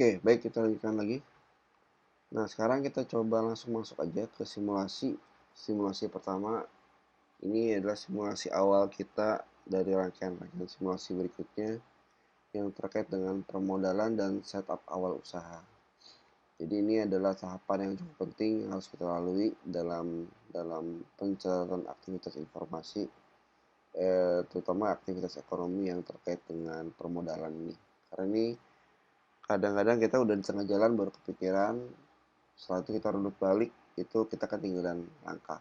Oke, baik, kita lanjutkan lagi. Nah, sekarang kita coba langsung masuk aja ke simulasi. Simulasi pertama, ini adalah simulasi awal kita dari rangkaian-rangkaian simulasi berikutnya yang terkait dengan permodalan dan setup awal usaha. Jadi ini adalah tahapan yang cukup penting yang harus kita lalui dalam pencatatan aktivitas informasi, terutama aktivitas ekonomi yang terkait dengan permodalan ini. Karena ini kadang-kadang kita udah di tengah jalan baru kepikiran, setelah itu kita runut balik, itu kita ketinggalan langkah.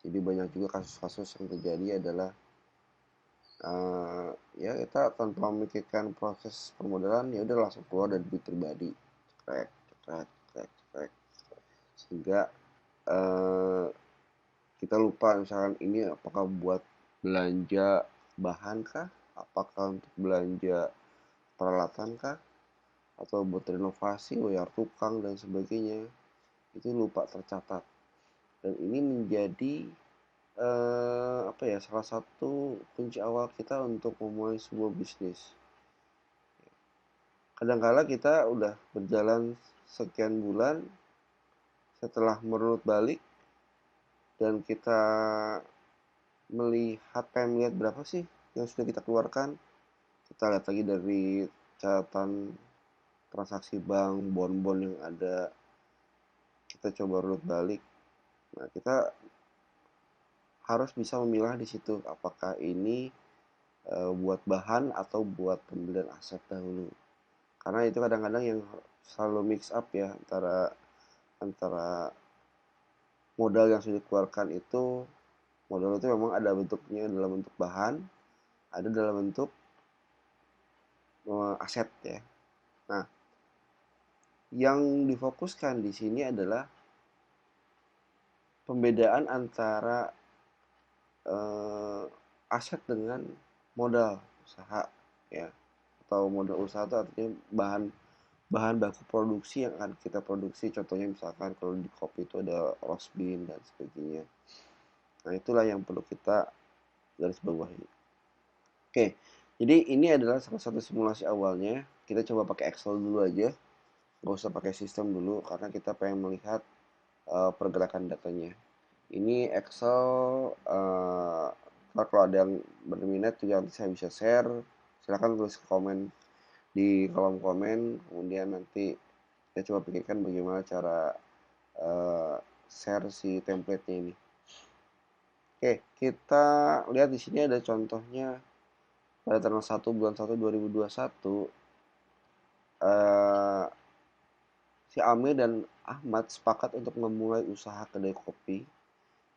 Jadi banyak juga kasus-kasus yang terjadi adalah ya kita tanpa memikirkan proses permodalan ya udah langsung keluar dari duit pribadi, cekrek cekrek cekrek cekrek, sehingga eh, kita lupa misalkan ini apakah buat belanja bahan kah, apakah untuk belanja peralatan kah, atau buat renovasi, bayar tukang dan sebagainya, itu lupa tercatat. Dan ini menjadi apa ya, salah satu kunci awal kita untuk memulai sebuah bisnis. Kadang-kala kita udah berjalan sekian bulan, setelah merunut balik dan kita pengen melihat berapa sih yang sudah kita keluarkan, kita lihat lagi dari catatan transaksi bank, bon-bon yang ada, kita coba runut balik. Nah, kita harus bisa memilah di situ apakah ini buat bahan atau buat pembelian aset dahulu. Karena itu kadang-kadang yang selalu mix up ya, antara antara modal yang sudah dikeluarkan itu, modal itu memang ada bentuknya dalam bentuk bahan, ada dalam bentuk aset ya. Nah, yang difokuskan di sini adalah pembedaan antara eh, aset dengan modal usaha ya, atau modal usaha itu artinya bahan bahan baku produksi yang akan kita produksi. Contohnya misalkan kalau di kopi itu ada roast bean dan sebagainya. Nah, itulah yang perlu kita garis bawahi. Oke, jadi ini adalah salah satu simulasi awalnya. Kita coba pakai Excel dulu aja, nggak usah pakai sistem dulu karena kita pengen melihat pergerakan datanya. Ini Excel, kalau ada yang berminat juga nanti saya bisa share. Silahkan tulis komen di kolom komen, kemudian nanti kita coba pikirkan bagaimana cara eh, share si template-nya ini. Oke, kita lihat di sini ada contohnya pada tanggal 1 bulan 1 2021, eh, si Amir dan Ahmad sepakat untuk memulai usaha kedai kopi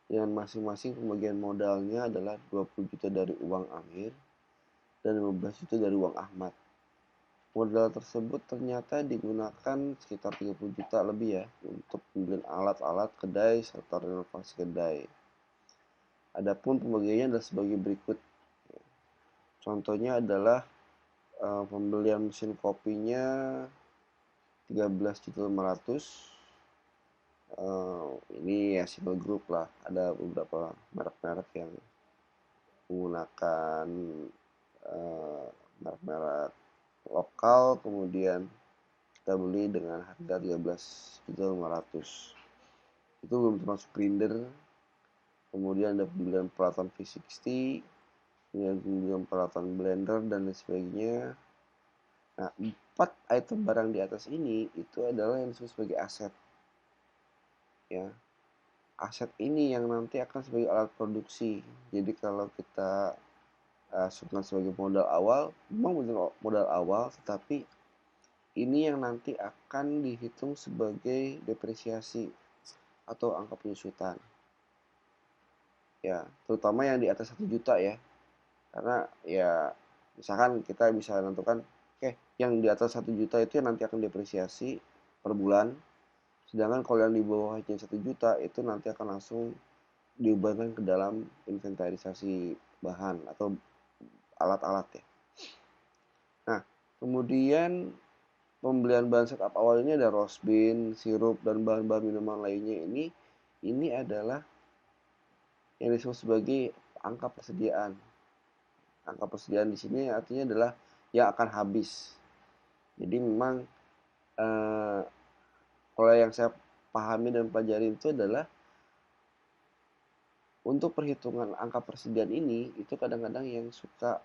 dengan masing-masing pembagian modalnya adalah 20 juta dari uang Amir dan 15 juta dari uang Ahmad. Modal tersebut ternyata digunakan sekitar 30 juta lebih ya untuk pembelian alat-alat kedai serta renovasi kedai. Adapun pembagiannya adalah sebagai berikut. Contohnya adalah pembelian mesin kopinya 13.500.000. Ini ya single group lah, ada beberapa merek-merek yang menggunakan eh, merek-merek lokal, kemudian kita beli dengan harga 13.500.000. Itu belum termasuk grinder, kemudian ada pembelian peralatan V60, kemudian pembelian peralatan blender dan lain sebagainya. Nah, 4 item barang di atas ini itu adalah yang disebut sebagai aset ya. Aset ini yang nanti akan sebagai alat produksi. Jadi kalau kita sebutkan sebagai modal awal, memang modal awal, tetapi ini yang nanti akan dihitung sebagai depresiasi atau angka penyusutan. Ya, terutama yang di atas 1 juta ya. Karena ya misalkan kita bisa menentukan, oke, yang di atas 1 juta itu yang nanti akan depresiasi per bulan. Sedangkan kalau yang di bawahnya 1 juta itu nanti akan langsung diubahkan ke dalam inventarisasi bahan atau alat-alat ya. Nah, kemudian pembelian bahan setup awal ini ada roast bean, sirup, dan bahan-bahan minuman lainnya ini adalah yang disebut sebagai angka persediaan. Angka persediaan di sini artinya adalah yang akan habis. Jadi memang eh, kalau yang saya pahami dan pelajari itu adalah untuk perhitungan angka persediaan ini itu kadang-kadang yang suka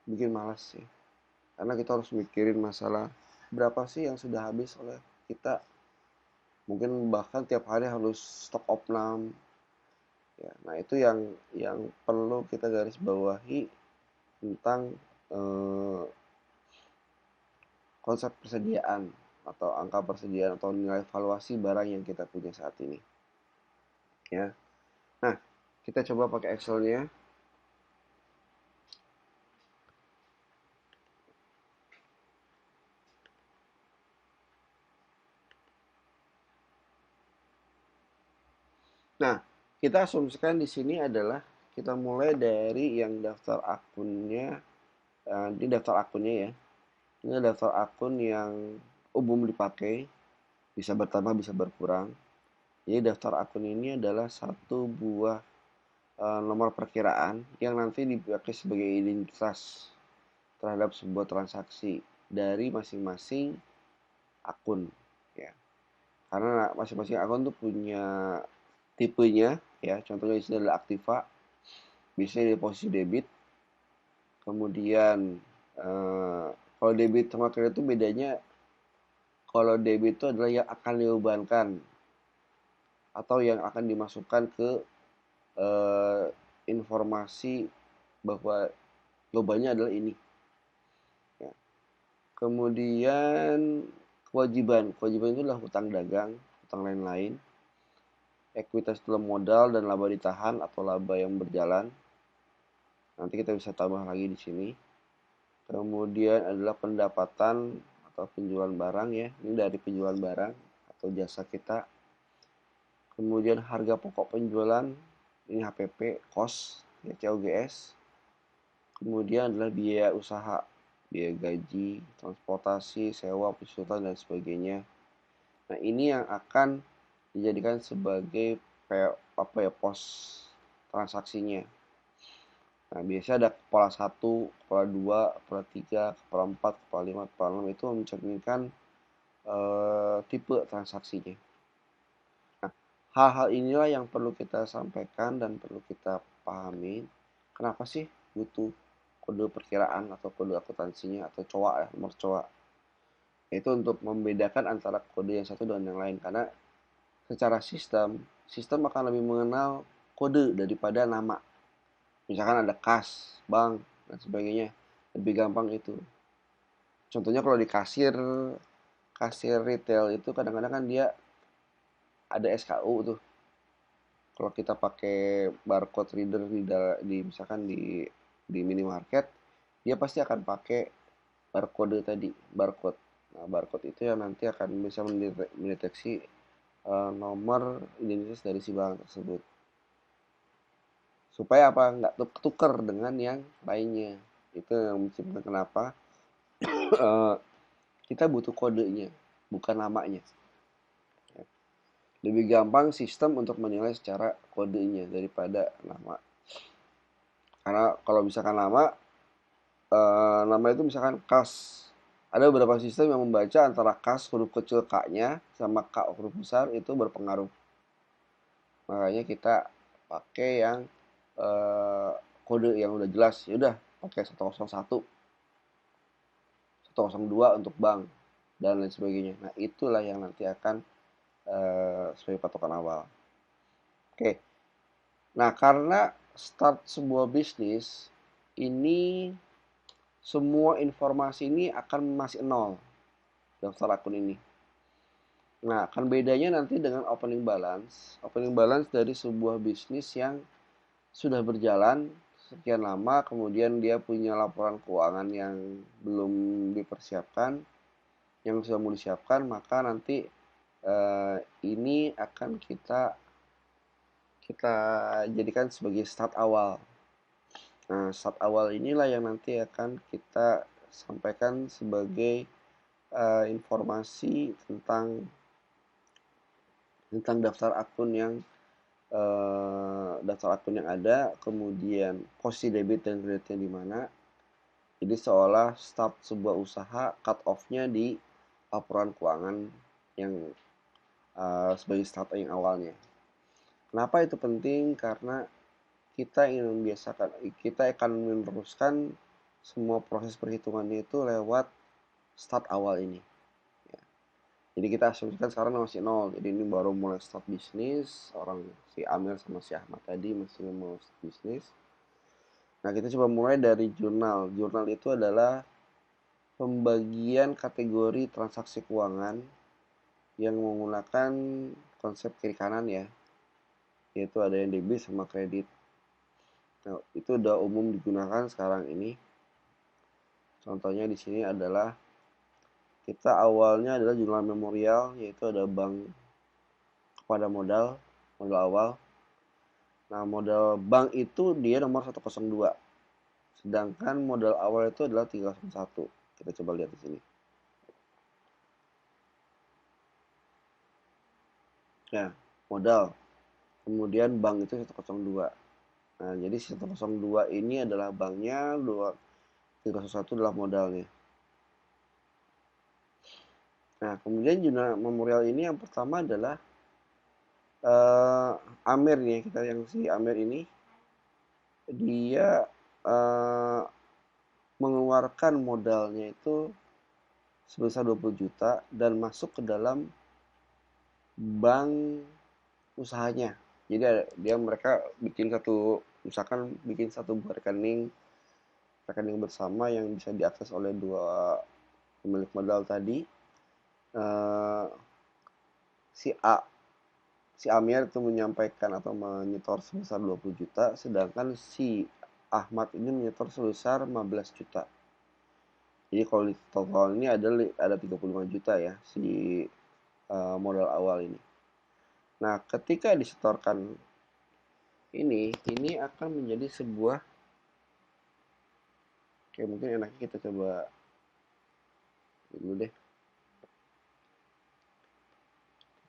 bikin malas sih. Karena kita harus mikirin masalah berapa sih yang sudah habis oleh kita. Mungkin bahkan tiap hari harus stok opnam. Ya, nah itu yang perlu kita garis bawahi tentang eh, konsep persediaan atau angka persediaan atau nilai valuasi barang yang kita punya saat ini. Ya, nah kita coba pakai Excelnya. Nah, kita asumsikan di sini adalah kita mulai dari yang daftar akunnya, ini daftar akunnya ya. Ini daftar akun yang umum dipakai, bisa bertambah, bisa berkurang. Jadi daftar akun ini adalah satu buah nomor perkiraan yang nanti dipakai sebagai identitas terhadap sebuah transaksi dari masing-masing akun ya. Karena masing-masing akun tuh punya tipenya ya. Contohnya di sini adalah Aktiva, biasanya di posisi debit. Kemudian kalau debit sama kredit itu bedanya, kalau debit itu adalah yang akan dibebankan atau yang akan dimasukkan ke eh, informasi bahwa lobanya adalah ini. Ya. Kemudian kewajiban itu adalah hutang dagang, hutang lain-lain. Ekuitas dalam modal dan laba ditahan atau laba yang berjalan. Nanti kita bisa tambah lagi di sini. Kemudian adalah pendapatan atau penjualan barang ya. Ini dari penjualan barang atau jasa kita. Kemudian harga pokok penjualan, ini HPP, cost, ya, COGS. Kemudian adalah biaya usaha, biaya gaji, transportasi, sewa, pesutan, dan sebagainya. Nah, ini yang akan dijadikan sebagai apa ya, pos transaksinya. Nah, biasanya ada kepala 1, kepala 2, kepala 3, kepala 4, kepala 5, kepala 6 itu mencerminkan tipe transaksinya. Nah, hal-hal inilah yang perlu kita sampaikan dan perlu kita pahami. Kenapa sih butuh kode perkiraan atau kode akuntansinya atau COA ya, nomor COA. Itu untuk membedakan antara kode yang satu dengan yang lain. Karena secara sistem akan lebih mengenal kode daripada nama. Misalkan ada kas, bank, dan sebagainya. Lebih gampang itu. Contohnya kalau di kasir retail itu kadang-kadang kan dia ada SKU tuh. Kalau kita pakai barcode reader di misalkan di minimarket, dia pasti akan pakai barcode tadi, barcode. Nah, barcode itu yang nanti akan bisa mendeteksi nomor identitas dari si barang tersebut. Supaya apa? Nggak tukar dengan yang lainnya. Itu yang menyebabkan kenapa eh, kita butuh kodenya, bukan namanya. Lebih gampang sistem untuk menilai secara kodenya daripada nama. Karena kalau misalkan nama itu misalkan kas. Ada beberapa sistem yang membaca antara kas huruf kecil K-nya sama K huruf besar itu berpengaruh. Makanya kita pakai yang eh, kode yang udah jelas. Ya udah, pakai 101, 102 untuk bank dan lain sebagainya. Nah, itulah yang nanti akan sebagai patokan awal. Oke. Nah, karena start sebuah bisnis ini semua informasi ini akan masih nol daftar akun ini. Nah, akan bedanya nanti dengan opening balance. Opening balance dari sebuah bisnis yang sudah berjalan sekian lama, kemudian dia punya laporan keuangan yang belum dipersiapkan, yang sudah mau disiapkan, maka nanti ini akan kita kita jadikan sebagai start awal. Nah, start awal inilah yang nanti akan kita sampaikan sebagai informasi tentang daftar akun yang ada, kemudian posisi debit dan kreditnya di mana. Jadi seolah start sebuah usaha cut off-nya di laporan keuangan yang sebagai starting awalnya. Kenapa itu penting? Karena kita ingin membiasakan, kita akan meneruskan semua proses perhitungannya itu lewat start awal ini. Ya. Jadi kita asumsikan sekarang masih nol, jadi ini baru mulai start bisnis, orang si Amir sama si Ahmad tadi masih mau start bisnis. Nah, kita coba mulai dari jurnal. Jurnal itu adalah pembagian kategori transaksi keuangan yang menggunakan konsep kiri kanan ya, yaitu ada yang debit sama kredit. Nah, itu udah umum digunakan sekarang ini. Contohnya di sini adalah kita awalnya adalah jurnal memorial, yaitu ada bank kepada modal awal. Nah, modal bank itu dia nomor 102. Sedangkan modal awal itu adalah 301. Kita coba lihat di sini. Ya, modal. Kemudian bank itu 102. Nah, jadi 102 ini adalah banknya, 301 adalah modalnya. Nah, kemudian jurnal memorial ini yang pertama adalah Amir nih, kita yang si Amir ini dia mengeluarkan modalnya itu sebesar 20 juta dan masuk ke dalam bank usahanya. Jadi mereka bikin satu, misalkan bikin satu rekening bersama yang bisa diakses oleh dua pemilik modal tadi. Si Amir itu menyampaikan atau menyetor sebesar 20 juta, sedangkan si Ahmad ini menyetor sebesar 15 juta. Jadi kalau di total ini ada 35 juta ya si modal awal ini. Nah, ketika disetorkan ini akan menjadi sebuah, kayak mungkin enaknya kita coba dulu deh.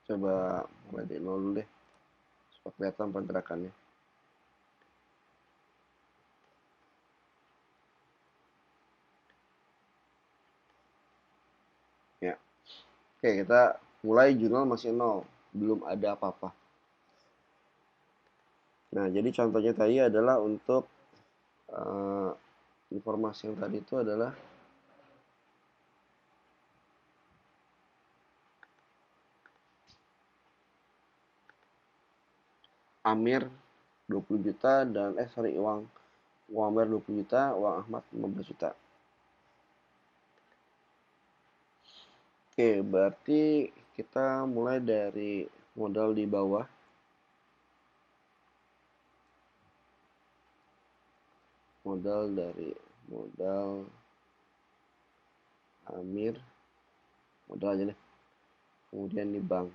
Coba mulai dari nol dulu deh, supaya kelihatan pergerakannya. Ya, oke, kita mulai jurnal masih nol, belum ada apa-apa. Nah, jadi contohnya tadi adalah untuk informasi yang tadi itu adalah Amir 20 juta dan uang Amir 20 juta, uang Ahmad 15 juta. Oke, berarti kita mulai dari modal di bawah. Modal Amir, modal aja deh. Kemudian di bank.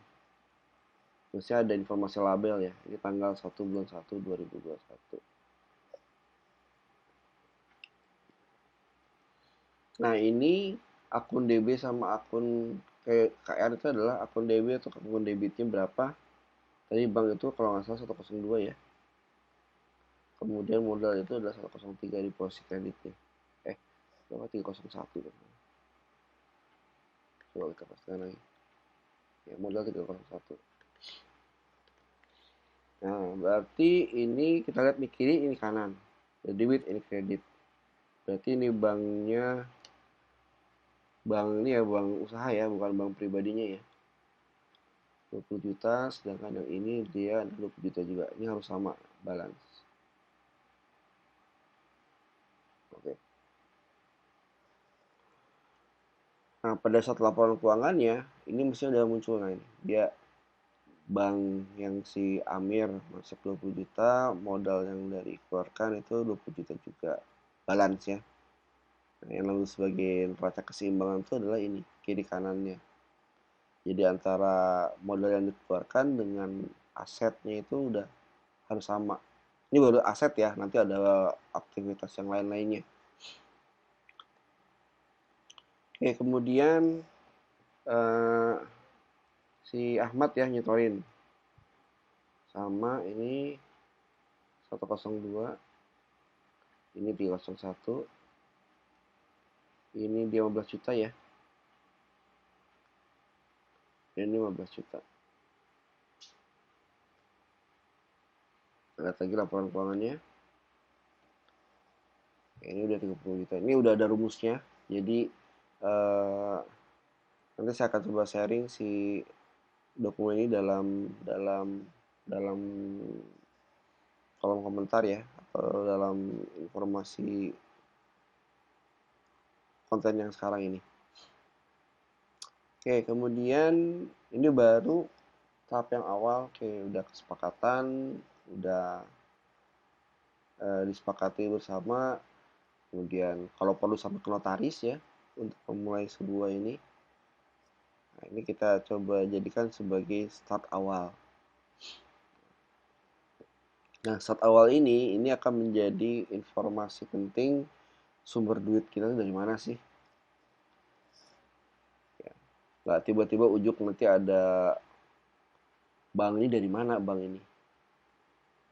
Terusnya ada informasi label ya. Ini tanggal 1 bulan 1 2021. Nah, ini akun DB sama akun KR itu adalah akun DB atau akun debitnya berapa. Tadi bank itu kalau nggak salah 102 ya. Kemudian modal itu adalah 103 di posisi kreditnya. Berapa 301 kan? Coba kita pastikan lagi. Ya, modal 301. Nah, berarti ini kita lihat di kiri, ini kanan. Debit, ini kredit. Berarti ini bank ini ya bank usaha ya, bukan bank pribadinya ya. 20 juta, sedangkan yang ini dia 20 juta juga. Ini harus sama balance. Oke. Nah, pada saat laporan keuangannya, ini mesti udah muncul. Nah, ini dia bank yang si Amir masuk 20 juta, modal yang dari keluarkan itu 20 juta juga. Balance ya. Nah, yang lalu sebagai neraca keseimbangan itu adalah ini, kiri kanannya. Jadi antara modal yang dikeluarkan dengan asetnya itu udah harus sama. Ini baru aset ya, nanti ada aktivitas yang lain-lainnya. Oke, kemudian eh, si Ahmad ya nyetorin. Sama ini 102, ini 301, ini dia 15 juta ya. Ini 15 juta. Lihat lagi laporan keuangannya. Ini udah 30 juta. Ini udah ada rumusnya. Jadi eh, nanti saya akan coba sharing si dokumen ini dalam kolom komentar ya, atau dalam informasi konten yang sekarang ini. Oke, kemudian ini baru tahap yang awal. Oke, udah kesepakatan, udah disepakati bersama. Kemudian kalau perlu sampai ke notaris ya untuk memulai sebuah ini. Nah, ini kita coba jadikan sebagai start awal. Nah, start awal ini akan menjadi informasi penting, sumber duit kita dari mana sih? Ya. Nggak tiba-tiba ujuk nanti ada bank ini dari mana bank ini?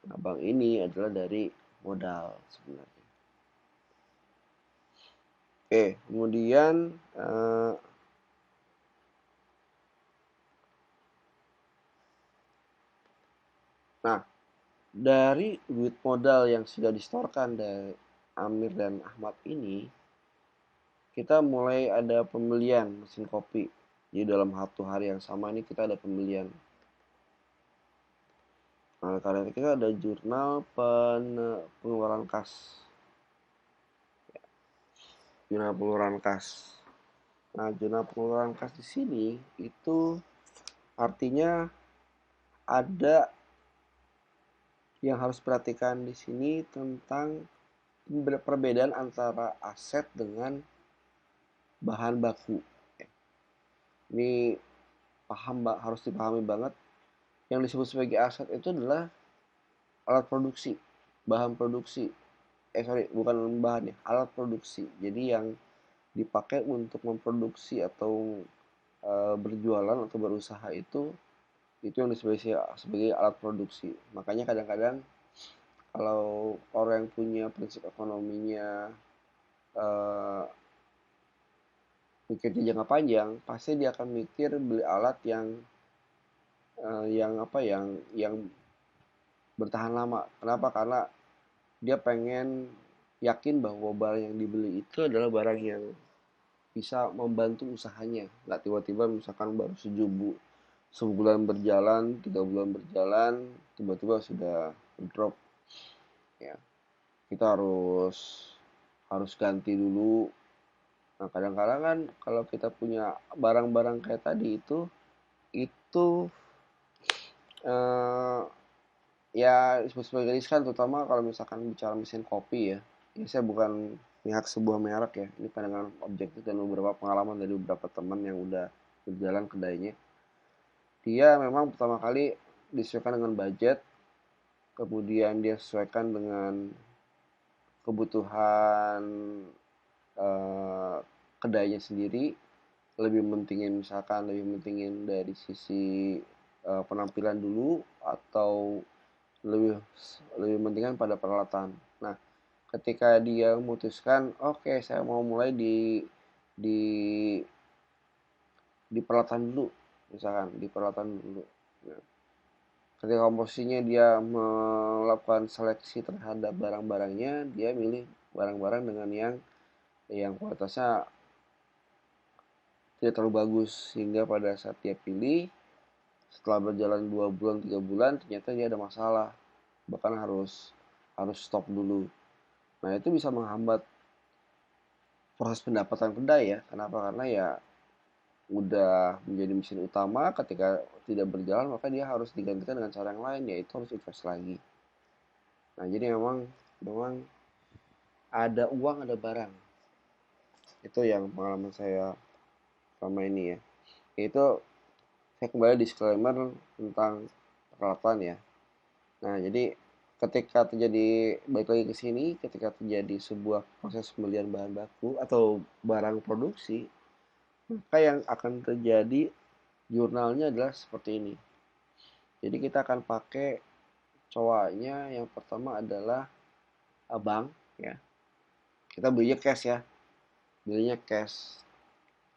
Nah, bank ini adalah dari modal sebenarnya. Oke, kemudian nah, dari duit modal yang sudah disetorkan dari Amir dan Ahmad ini, kita mulai ada pembelian mesin kopi. Jadi dalam satu hari yang sama ini kita ada pembelian. Nah, karena kita ada jurnal pengeluaran kas. Jurnal pengeluaran kas. Nah, jurnal pengeluaran kas di sini itu artinya ada yang harus perhatikan di sini tentang perbedaan antara aset dengan bahan baku. Ini harus dipahami banget. Yang disebut sebagai aset itu adalah alat produksi, bahan produksi. Bukan bahan ya, alat produksi. Jadi yang dipakai untuk memproduksi atau berjualan atau berusaha itu yang disebut sebagai alat produksi. Makanya kadang-kadang kalau orang yang punya prinsip ekonominya eh, mikirnya jangka panjang, pasti dia akan mikir beli alat yang bertahan lama. Kenapa? Karena dia pengen yakin bahwa barang yang dibeli itu adalah barang yang bisa membantu usahanya. Nggak tiba-tiba misalkan baru sebulan berjalan, 3 bulan berjalan, tiba-tiba sudah drop. Ya, kita harus ganti dulu. Nah, kadang-kadang kan kalau kita punya barang-barang kayak tadi itu eh, ya disebut sebagai riskan, terutama kalau misalkan bicara mesin kopi ya. Ini saya bukan pihak sebuah merek ya, ini pandangan objektif dan beberapa pengalaman dari beberapa teman yang udah berjalan kedainya. Dia memang pertama kali disesuaikan dengan budget, kemudian dia sesuaikan dengan kebutuhan eh, kedainya sendiri, lebih mentingin dari sisi penampilan dulu, atau lebih lebih pentingkan pada peralatan. Nah, ketika dia memutuskan, oke, saya mau mulai di di peralatan dulu, misalkan di peralatan dulu. Nah, ketika komposisinya dia melakukan seleksi terhadap barang-barangnya, dia milih barang-barang dengan yang kualitasnya tidak terlalu bagus, sehingga pada saat dia pilih, setelah berjalan 2 bulan 3 bulan, ternyata dia ada masalah, bahkan harus stop dulu. Nah, itu bisa menghambat proses pendapatan kedai ya. Kenapa? Karena ya udah menjadi mesin utama, ketika tidak berjalan maka dia harus digantikan dengan cara yang lain, yaitu harus invest lagi. Nah, jadi memang memang ada uang ada barang. Itu yang pengalaman saya selama ini ya. Itu saya kembali disclaimer tentang peralatan ya. Nah, jadi ketika terjadi, balik lagi ke sini, ketika terjadi sebuah proses pembelian bahan baku atau barang produksi, maka yang akan terjadi jurnalnya adalah seperti ini. Jadi kita akan pakai cowoknya, yang pertama adalah bank ya. Kita belinya cash ya, belinya cash.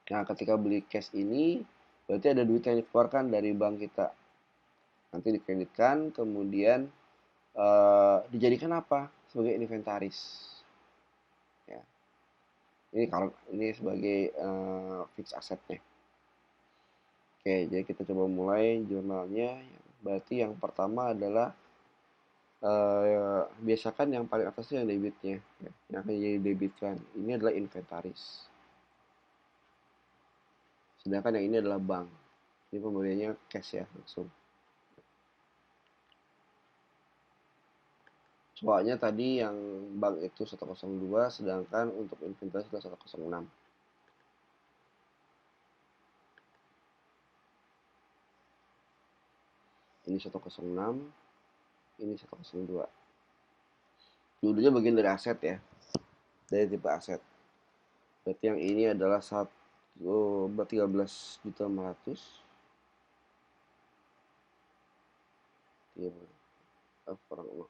Nah, ketika beli cash ini, Berarti ada duit yang dikeluarkan dari bank kita. Nanti dikreditkan, kemudian dijadikan apa? Sebagai inventaris. Ya. Ini kalau ini sebagai fix asetnya. Oke, jadi kita coba mulai jurnalnya. Berarti yang pertama adalah biasakan yang paling atas itu yang debitnya, ya, yang akan jadi debitkan. Ini adalah inventaris. Sedangkan yang ini adalah bank. Ini pembeliannya cash ya langsung. Soalnya tadi yang bank itu 102, sedangkan untuk inventaris adalah 106. Ini 106, ini 102. Dulunya bagian dari aset ya, dari tipe aset. Berarti yang ini adalah 13.500.000. Iya, kurang.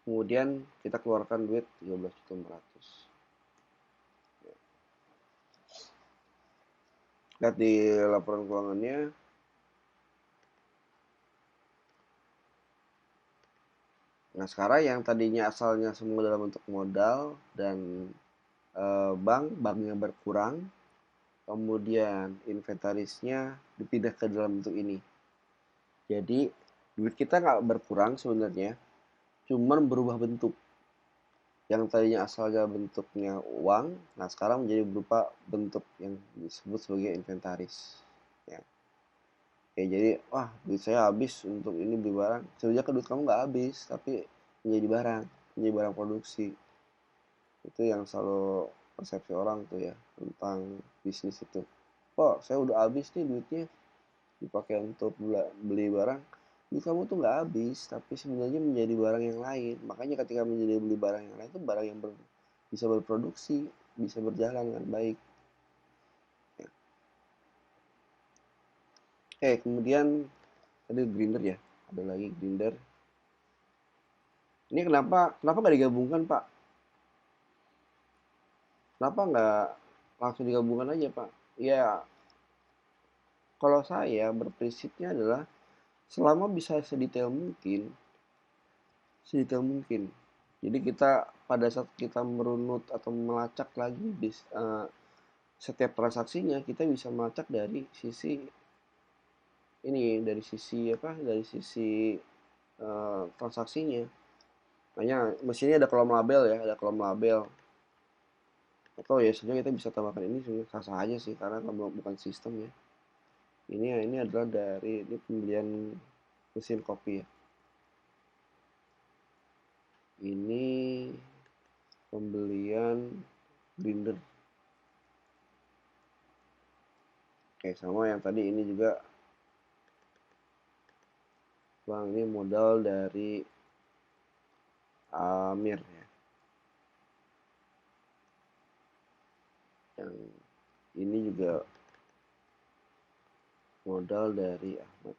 Kemudian kita keluarkan duit 13.500.000. Lihat di laporan keuangannya. Nah, sekarang yang tadinya asalnya semua dalam bentuk modal dan banknya berkurang, kemudian inventarisnya dipindah ke dalam bentuk ini. Jadi duit kita nggak berkurang sebenarnya, cuman berubah bentuk. Yang tadinya asalnya bentuknya uang, nah sekarang menjadi berupa bentuk yang disebut sebagai inventaris. Ya. Oke, jadi wah duit saya habis untuk ini beli barang. Sebenarnya duit kamu nggak habis, tapi menjadi barang produksi. Itu yang selalu persepsi orang tuh ya tentang bisnis itu. Kok saya udah habis nih duitnya dipakai untuk beli barang. Duit kamu tuh nggak habis, tapi sebenarnya menjadi barang yang lain. Makanya ketika menjadi beli barang yang lain itu barang yang bisa berproduksi, bisa berjalan dengan baik. Ya. Oke, kemudian tadi grinder ya, ada lagi grinder. Ini kenapa nggak digabungkan Pak? Kenapa nggak langsung digabungkan aja Pak? Ya, kalau saya berprinsipnya adalah selama bisa sedetail mungkin. Jadi kita pada saat kita merunut atau melacak lagi setiap transaksinya, kita bisa melacak dari sisi ini, dari sisi apa? Dari sisi transaksinya. Makanya mesinnya ada kolom label ya, ada kolom label. Atau ya sebenarnya kita bisa tambahkan ini sah-sah aja sih karena bukan sistem ya. Ini adalah dari ini pembelian mesin kopi ya. Ini pembelian grinder. Oke, sama yang tadi ini juga bang, ini modal dari Amir ya. Yang ini juga modal dari Ahmad.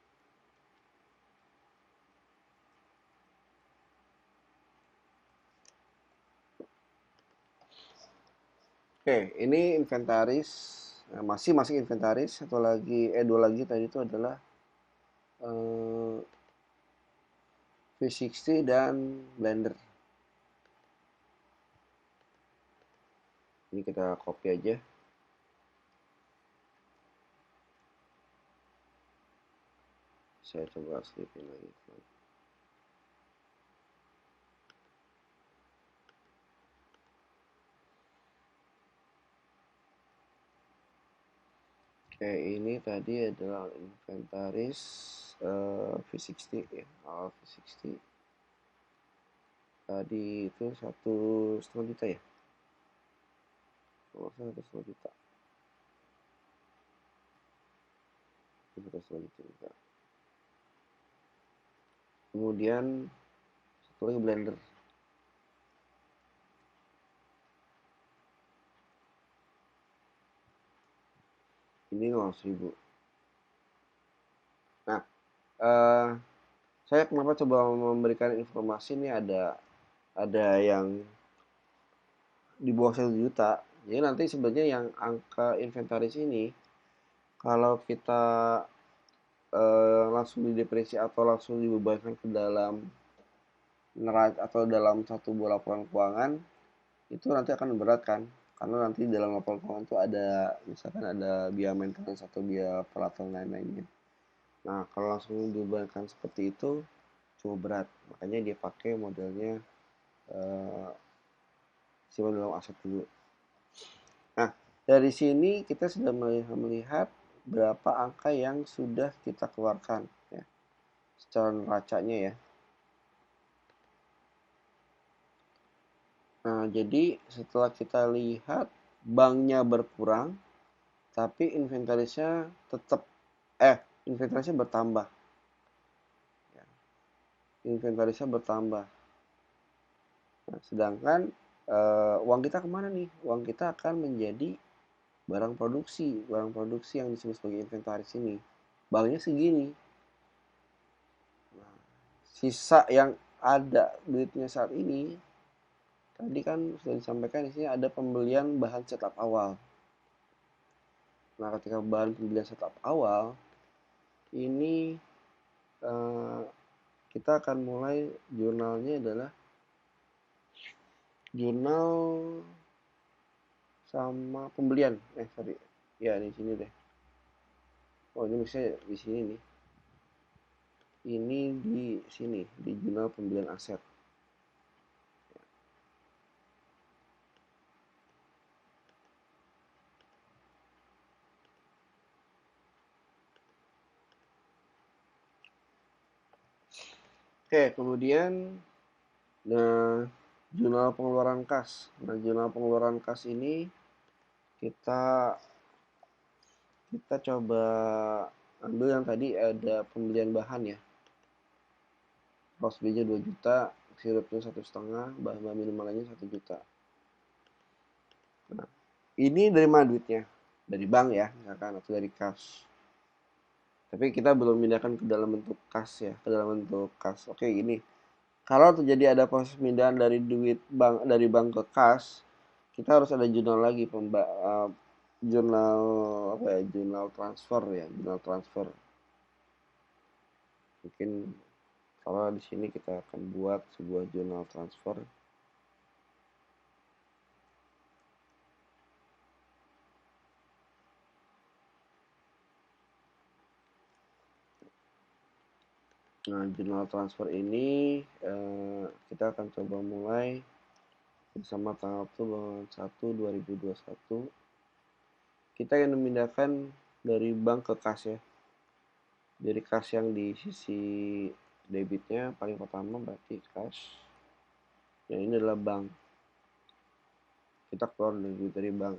Oke, ini inventaris. Nah, masih inventaris. Satu lagi, dua lagi tadi itu adalah eh, V60 dan blender. Ini kita copy aja. Saya coba selipin lagi. Oke, ini tadi adalah inventaris V60 ya, V60. Tadi itu 1,5 juta ya, oh, 1,5 juta, 1,5 juta. Kemudian satu lagi blender. Ini 500.000. Nah, eh, saya kenapa coba memberikan informasi ini ada yang di bawah 1 juta. Jadi nanti sebenarnya yang angka inventaris ini kalau kita langsung didepresi atau langsung dibebankan ke dalam neraca atau dalam satu buah laporan keuangan itu nanti akan berat kan, karena nanti dalam laporan keuangan itu ada misalkan ada biaya maintenance atau biaya peralatan lain-lainnya. Nah kalau langsung dibebankan seperti itu cukup berat, makanya dia pakai modelnya eh, simpan dalam aset dulu. Nah dari sini kita sudah melihat berapa angka yang sudah kita keluarkan ya secara neracanya ya. Nah, jadi setelah kita lihat banknya berkurang, tapi inventarisnya bertambah. Ya, inventarisnya bertambah. Nah, sedangkan uang kita kemana nih? Uang kita akan menjadi barang produksi yang disebut sebagai inventaris ini. Banknya segini. Nah, sisa yang ada duitnya saat ini, tadi kan sudah disampaikan di sini ada pembelian bahan setup awal. Nah, ketika bahan pembelian setup awal, ini eh, kita akan mulai jurnalnya adalah jurnal sama pembelian. Sorry. Ya, di sini deh. Oh, ini bisa di sini nih. Ini di sini, di jurnal pembelian aset. Oke, kemudian nah jurnal pengeluaran kas. Nah, jurnal pengeluaran kas ini kita kita coba ambil yang tadi ada pembelian bahan ya. Cost belinya 2 juta, sirupnya 1,5, bahan-bahan minuman lainnya 1 juta. Nah, ini dari mana duitnya? Dari bank ya, misalkan, atau dari kas. Tapi kita belum pindahkan ke dalam bentuk kas ya, ke dalam bentuk kas. Oke, ini. Kalau terjadi ada proses pemindahan dari bank ke kas, kita harus ada jurnal lagi jurnal apa ya? Jurnal transfer ya, jurnal transfer. Mungkin kalau di sini kita akan buat sebuah jurnal transfer. Nah, jurnal transfer ini kita akan coba mulai bersama tanggal 1 2021. Kita akan memindahkan dari bank ke kas ya. Dari kas yang di sisi debitnya paling pertama berarti kas. Yang ini adalah bank. Kita keluar dari bank.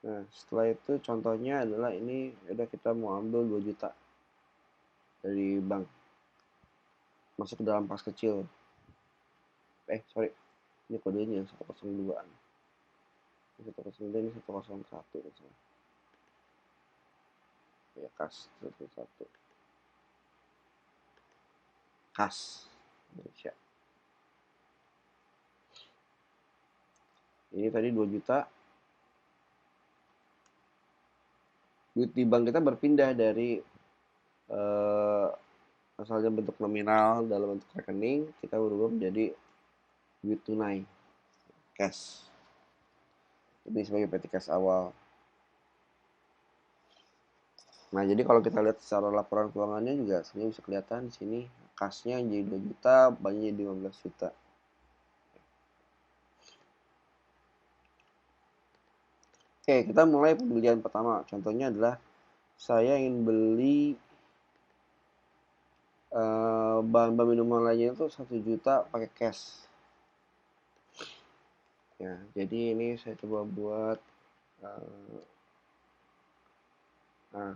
Nah, setelah itu contohnya adalah ini udah kita mau ambil 2 juta dari bank. Masuk ke dalam kas kecil. Sorry. Ini kodenya yang 102. Ini 109, ini 101 misalnya. Ya, kas 101. Kas Indonesia. Ini tadi 2 juta. Duit di bank kita berpindah dari eh, asalnya bentuk nominal dalam bentuk rekening, kita berubah menjadi duit tunai, cash. Ini sebagai PT cash awal. Nah, jadi kalau kita lihat secara laporan keuangannya juga sebenarnya bisa kelihatan di sini kasnya jadi 2 juta, banknya jadi 15 juta. Oke, kita mulai pembelian pertama. Contohnya adalah saya ingin beli bahan-bahan minuman lainnya itu 1 juta pakai cash. Ya, jadi ini saya coba buat nah,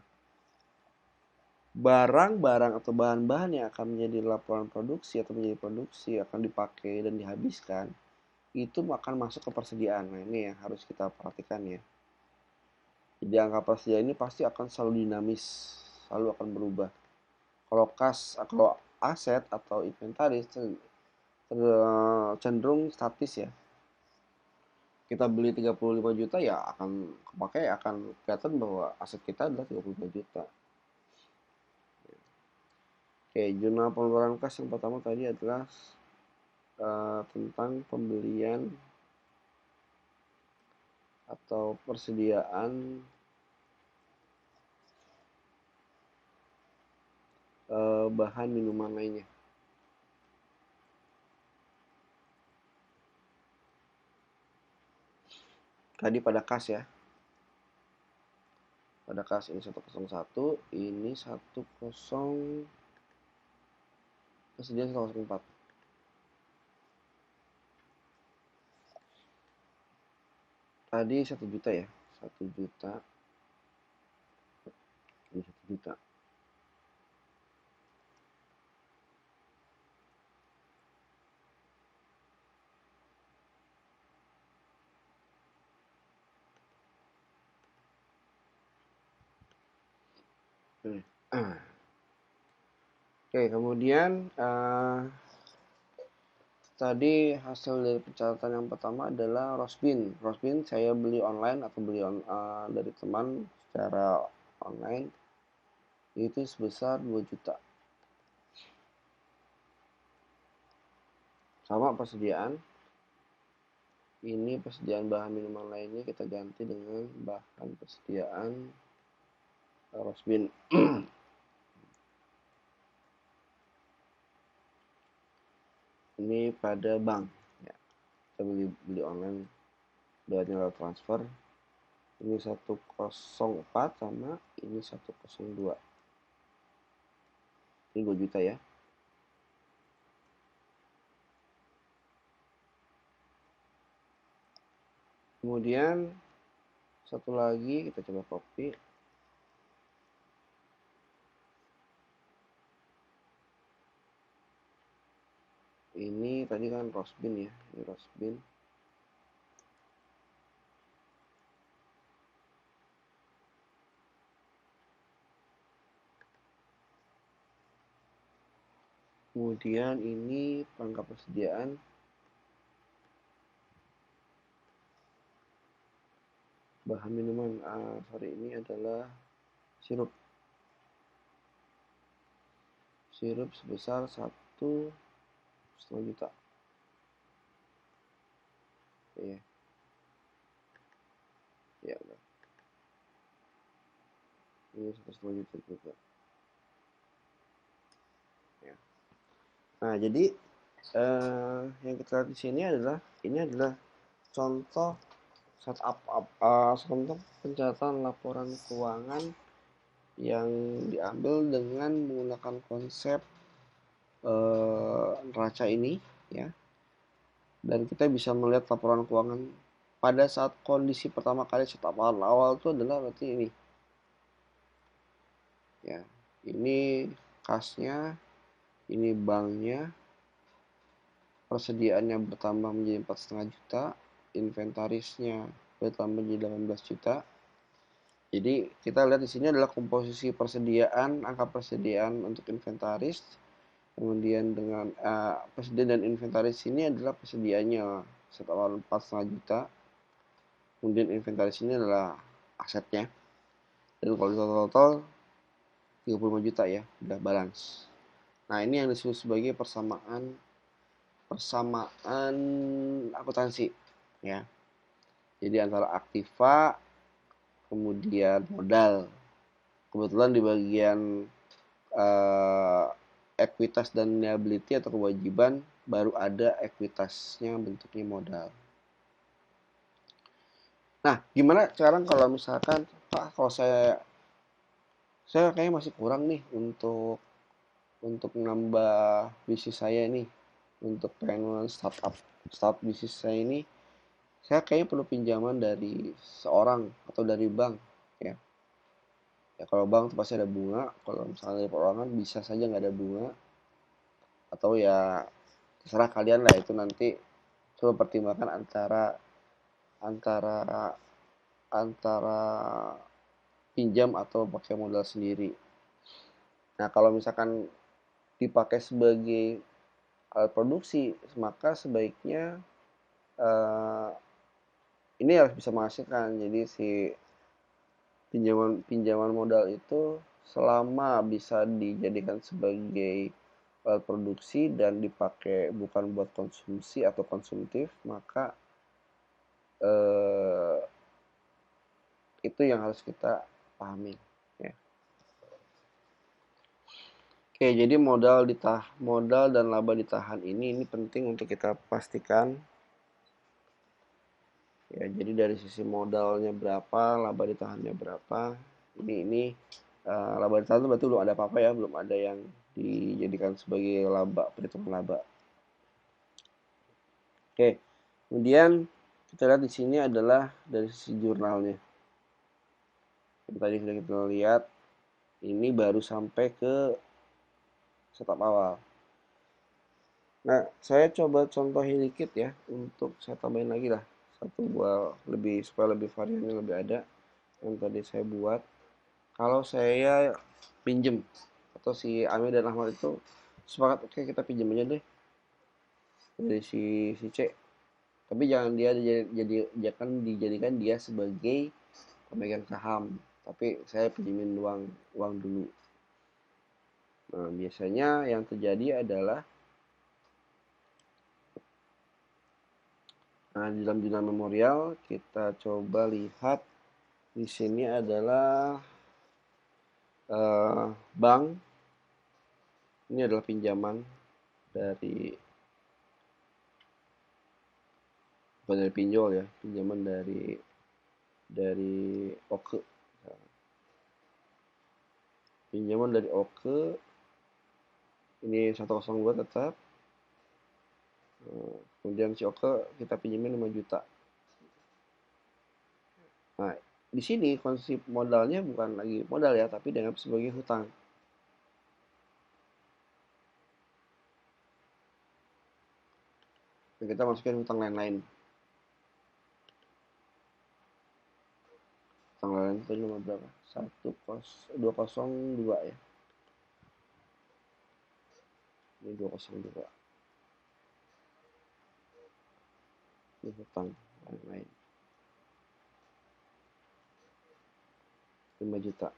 barang-barang atau bahan-bahan yang akan menjadi laporan produksi atau menjadi produksi akan dipakai dan dihabiskan itu akan masuk ke persediaan. Nah, ini yang harus kita perhatikan ya. Jadi angka persediaan ini pasti akan selalu dinamis, selalu akan berubah. Kalau aset atau inventaris cenderung statis ya. kita beli 35 juta ya akan kepake, akan kelihatan bahwa aset kita adalah 35 juta. Oke, jurnal pengeluaran kas yang pertama tadi adalah tentang pembelian atau persediaan bahan minuman lainnya. Tadi pada kas ya. Pada kas ini 101, ini 10, persediaan 104. Tadi 1 juta ya. 1 juta. Ini 1 juta. Oke, kemudian tadi hasil dari pencatatan yang pertama adalah Rosbin. Rosbin saya beli online atau beli dari teman secara online itu sebesar 2 juta. Sama persediaan. Ini persediaan bahan minuman lainnya kita ganti dengan bahan persediaan Rosbin. Ini pada bank ya. Kita beli online lewat transfer. Ini 104 sama ini 102. Ini 2 juta ya. Kemudian satu lagi kita coba copy. Ini tadi kan Rosbin ya, ini Rosbin. Kemudian ini perangkat persediaan bahan minuman. Ini adalah sirup. Sirup sebesar 1,5 juta. Ya, ya udah. Ini 1,5 juta juga. Ya. Nah, jadi yang kita lihat di sini adalah contoh contoh pencatatan laporan keuangan yang diambil dengan menggunakan konsep neraca ini ya, dan kita bisa melihat laporan keuangan pada saat kondisi pertama kali setup awal itu adalah berarti ini ya, ini kasnya, ini banknya, persediaannya bertambah menjadi 4,5 juta, inventarisnya bertambah menjadi 18 juta. Jadi kita lihat di sini adalah komposisi persediaan, angka persediaan untuk inventaris. Kemudian dengan persediaan dan inventaris ini adalah persediaannya setelah 4,5 juta. Kemudian inventaris ini adalah asetnya. Dan kalau total 35 juta ya, udah balance. Nah, ini yang disebut sebagai persamaan akuntansi ya. Jadi antara aktiva kemudian modal. Kebetulan di bagian ekuitas dan liability atau kewajiban baru ada ekuitasnya bentuknya modal. Nah, gimana sekarang kalau misalkan Pak, kalau saya kayaknya masih kurang nih untuk menambah bisnis saya nih, untuk pengen start bisnis saya ini, saya kayaknya perlu pinjaman dari seorang atau dari bank ya. Ya kalau bank pasti ada bunga, kalau misalnya dari perorangan bisa saja nggak ada bunga, atau ya terserah kalian lah, itu nanti coba pertimbangkan antara antara antara pinjam atau pakai modal sendiri. Nah, kalau misalkan dipakai sebagai alat produksi, maka sebaiknya ini harus bisa menghasilkan. Jadi si pinjaman pinjaman modal itu selama bisa dijadikan sebagai alat produksi dan dipakai bukan buat konsumsi atau konsumtif, maka eh, itu yang harus kita pahami. Ya. Oke, jadi modal dan laba ditahan ini penting untuk kita pastikan. Ya, jadi dari sisi modalnya berapa, laba ditahannya berapa. Ini laba ditahan itu berarti belum ada apa-apa ya, belum ada yang dijadikan sebagai laba, perhitungan laba. Oke, kemudian kita lihat di sini adalah dari sisi jurnalnya. Yang tadi sudah kita lihat, ini baru sampai ke setup awal. Nah, saya coba contohin dikit ya, untuk saya tambahin lagi lah satu buah lebih supaya lebih variannya lebih ada yang tadi saya buat. Kalau saya pinjem atau si Amir dan Ahmad itu sepakat oke kita pinjem aja deh dari si C. Tapi jangan dia jangan dijadikan dia sebagai pemegang saham. Tapi saya pinjemin uang uang dulu. Nah, biasanya yang terjadi adalah di dalam jurnal memorial kita coba lihat di sini adalah bank. Ini adalah pinjaman dari bukan dari pinjol ya, pinjaman dari Oke. Pinjaman dari Oke ini 102 tetap. Kemudian si Oke kita pinjemin 5 juta. Nah, di sini konsep modalnya bukan lagi modal ya, tapi dianggap sebagai hutang. Nah, kita masukin hutang lain-lain. Hutang lain itu nomor berapa? 202 ya. Ini 202. Ini hutang lain-lain. 5 juta.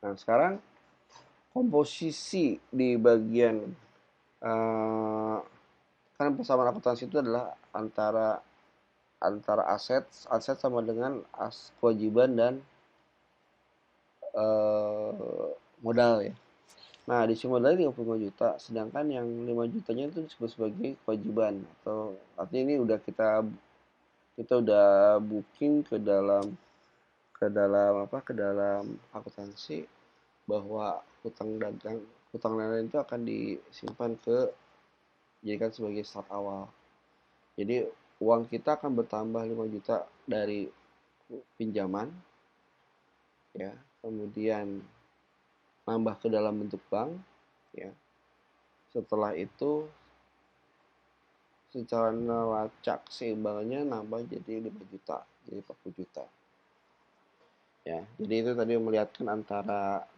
Nah, sekarang komposisi di bagian eh, kan persamaan akuntansi itu adalah antara antara aset sama dengan kewajiban dan eh, modal ya. Nah, di sini modalnya 35 juta, sedangkan yang 5 jutanya itu disebut sebagai kewajiban atau artinya ini udah kita udah booking ke dalam akuntansi bahwa hutang lain-lain itu akan disimpan jadikan sebagai start awal. Jadi uang kita akan bertambah 5 juta dari pinjaman ya, kemudian nambah ke dalam bentuk bank ya. Setelah itu secara neraca seimbangannya nambah jadi 5 juta, jadi 40 juta. Ya, jadi itu tadi melihatkan antara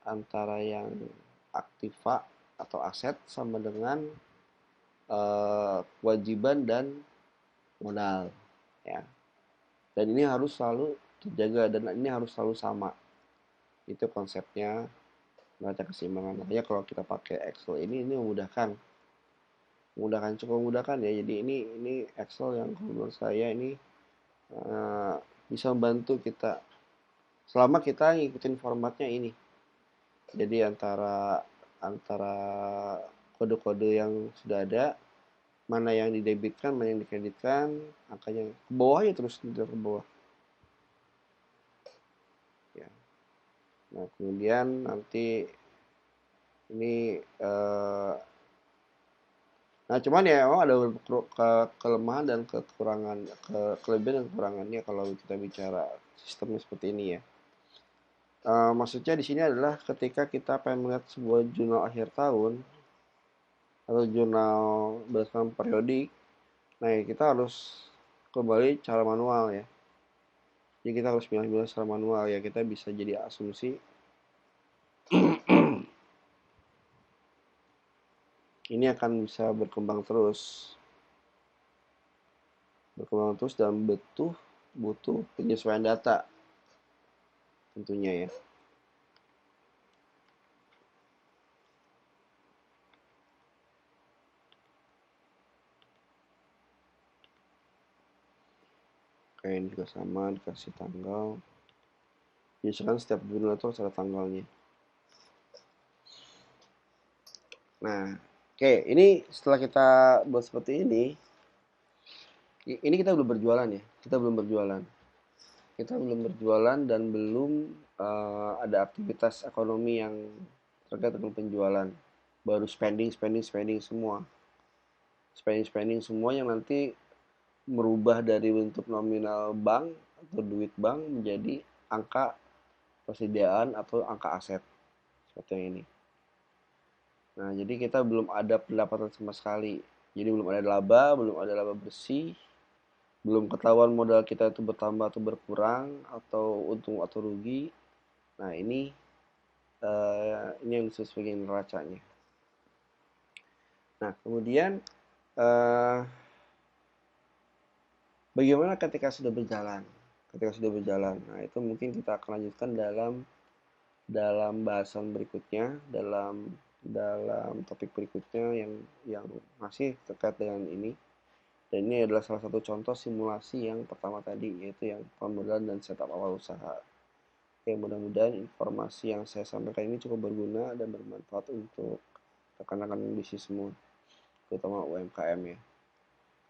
antara yang aktiva atau aset sama dengan kewajiban dan modal ya. Dan ini harus selalu terjaga dan ini harus selalu sama. Itu konsepnya neraca keseimbangan. Makanya kalau kita pakai Excel ini memudahkan, cukup memudahkan ya. Jadi ini Excel yang menurut saya ini uh, bisa membantu kita selama kita ngikutin formatnya ini. Jadi antara antara kode-kode yang sudah ada, mana yang didebitkan, mana yang dikreditkan, angkanya ke bawah ya terus ke bawah. Ya. Nah kemudian nanti ini nah cuman ya memang ada kelemahan dan kekurangan, kelebihan dan kekurangannya kalau kita bicara sistemnya seperti ini ya. Maksudnya di sini adalah ketika kita pengen melihat sebuah jurnal akhir tahun, atau jurnal berdasarkan periodik. Nah, ya kita harus kembali cara manual ya. Jadi kita harus bilang-bilang secara manual ya, kita bisa jadi asumsi ini akan bisa berkembang terus dan butuh penyesuaian data tentunya ya. Kayak ini juga sama, dikasih tanggal. Biasakan setiap jurnal itu harus ada tanggalnya. Nah, oke, ini setelah kita buat seperti ini kita belum berjualan ya. Kita belum berjualan dan belum ada aktivitas ekonomi yang terkait dengan penjualan. Baru spending semua. Spending semua yang nanti merubah dari bentuk nominal bank atau duit bank menjadi angka persediaan atau angka aset seperti yang ini. Nah, jadi kita belum ada pendapatan sama sekali. Jadi belum ada laba bersih, belum ketahuan modal kita itu bertambah atau berkurang atau untung atau rugi. Nah, ini yang disebut sebagai neracanya. Nah, kemudian eh, bagaimana ketika sudah berjalan? Nah itu mungkin kita akan lanjutkan dalam bahasan berikutnya, dalam topik berikutnya yang masih terkait dengan ini. Dan ini adalah salah satu contoh simulasi yang pertama tadi, yaitu yang pemodal dan setup awal usaha. Oke, mudah-mudahan informasi yang saya sampaikan ini cukup berguna dan bermanfaat untuk rekan-rekan bisnis semua, terutama UMKM ya.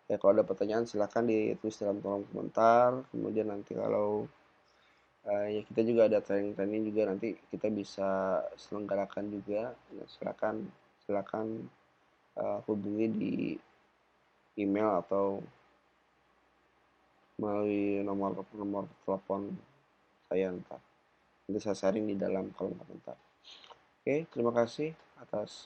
Ya, kalau ada pertanyaan silahkan ditulis dalam kolom komentar. Kemudian nanti kalau ya kita juga ada training-training juga nanti kita bisa selenggarakan juga. Ya, silakan hubungi di email atau melalui nomor nomor telepon saya ntar. Nanti saya sharing di dalam kolom komentar. Oke, terima kasih atas